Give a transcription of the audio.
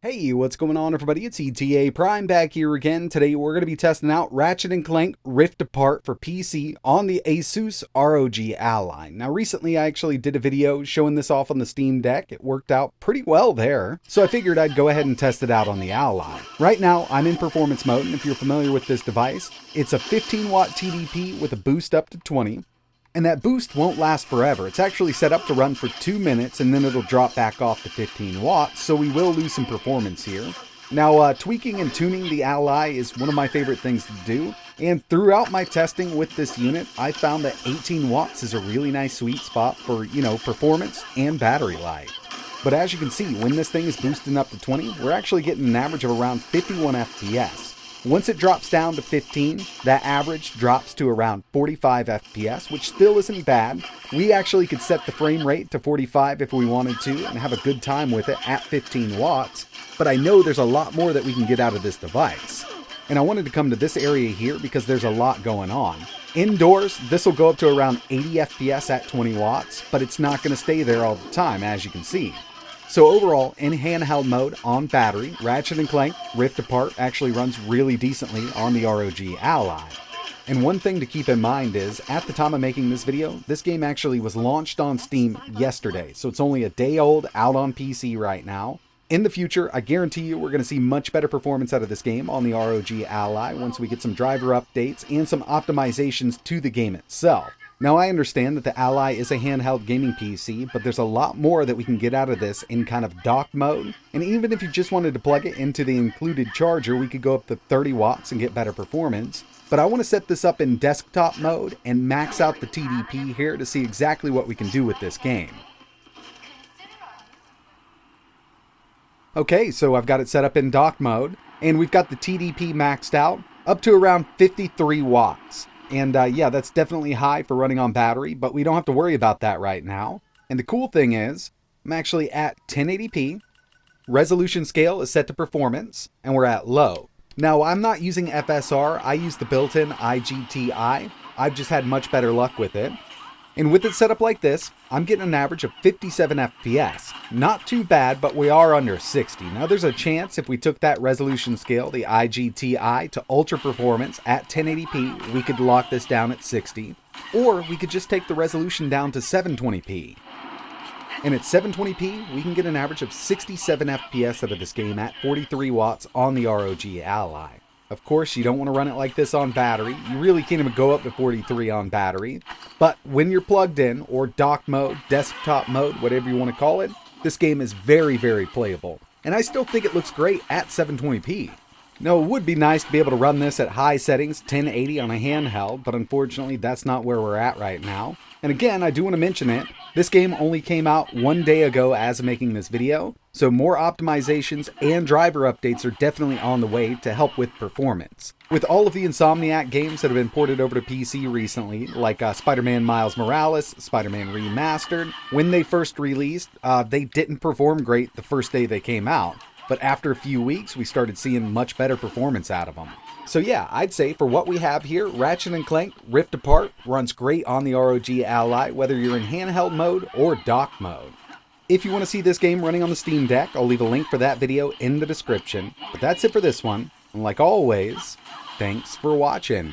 Hey, what's going on everybody? It's ETAPRIME back here again. Today we're going to be testing out Ratchet and Clank Rift Apart for PC on the ASUS ROG Ally. Now recently I actually did a video showing this off on the Steam Deck. It worked out pretty well there, so I figured I'd go ahead and test it out on the Ally. Right now I'm in performance mode, and if you're familiar with this device, it's a 15 watt TDP with a boost up to 20. And that boost won't last forever. It's actually set up to run for 2 minutes and then it'll drop back off to 15 watts, so we will lose some performance here. Now, tweaking and tuning the Ally is one of my favorite things to do, and throughout my testing with this unit, I found that 18 watts is a really nice sweet spot for, performance and battery life. But as you can see, when this thing is boosting up to 20, we're actually getting an average of around 51 FPS. Once it drops down to 15, that average drops to around 45 FPS, which still isn't bad. We actually could set the frame rate to 45 if we wanted to and have a good time with it at 15 watts, but I know there's a lot more that we can get out of this device. And I wanted to come to this area here because there's a lot going on. Indoors, this will go up to around 80 FPS at 20 watts, but it's not going to stay there all the time, as you can see. So overall, in handheld mode on battery, Ratchet and Clank Rift Apart actually runs really decently on the ROG Ally. And one thing to keep in mind is, at the time of making this video, this game actually was launched on Steam yesterday, so it's only a day old, out on PC right now. In the future, I guarantee you we're going to see much better performance out of this game on the ROG Ally once we get some driver updates and some optimizations to the game itself. Now, I understand that the Ally is a handheld gaming PC, but there's a lot more that we can get out of this in kind of dock mode. And even if you just wanted to plug it into the included charger, we could go up to 30 watts and get better performance. But I want to set this up in desktop mode and max out the TDP here to see exactly what we can do with this game. Okay, so I've got it set up in dock mode, and we've got the TDP maxed out up to around 53 watts. And yeah, that's definitely high for running on battery, but we don't have to worry about that right now. And the cool thing is, I'm actually at 1080p, resolution scale is set to performance, and we're at low. Now, I'm not using FSR, I use the built-in IGTI. I've just had much better luck with it. And with it set up like this, I'm getting an average of 57 FPS. Not too bad, but we are under 60. Now there's a chance if we took that resolution scale, the IGTI, to ultra performance at 1080p, we could lock this down at 60. Or we could just take the resolution down to 720p. And at 720p, we can get an average of 67 FPS out of this game at 43 watts on the ROG Ally. Of course, you don't want to run it like this on battery. You really can't even go up to 43 on battery. But when you're plugged in, or dock mode, desktop mode, whatever you want to call it, this game is very, very playable. And I still think it looks great at 720p. Now, it would be nice to be able to run this at high settings, 1080 on a handheld, but unfortunately that's not where we're at right now. And again, I do want to mention it, this game only came out 1 day ago as of making this video, so more optimizations and driver updates are definitely on the way to help with performance. With all of the Insomniac games that have been ported over to PC recently, like Spider-Man Miles Morales, Spider-Man Remastered, when they first released, they didn't perform great the first day they came out. But after a few weeks, we started seeing much better performance out of them. So yeah, I'd say for what we have here, Ratchet and Clank Rift Apart runs great on the ROG Ally, whether you're in handheld mode or dock mode. If you want to see this game running on the Steam Deck, I'll leave a link for that video in the description. But that's it for this one, and like always, thanks for watching.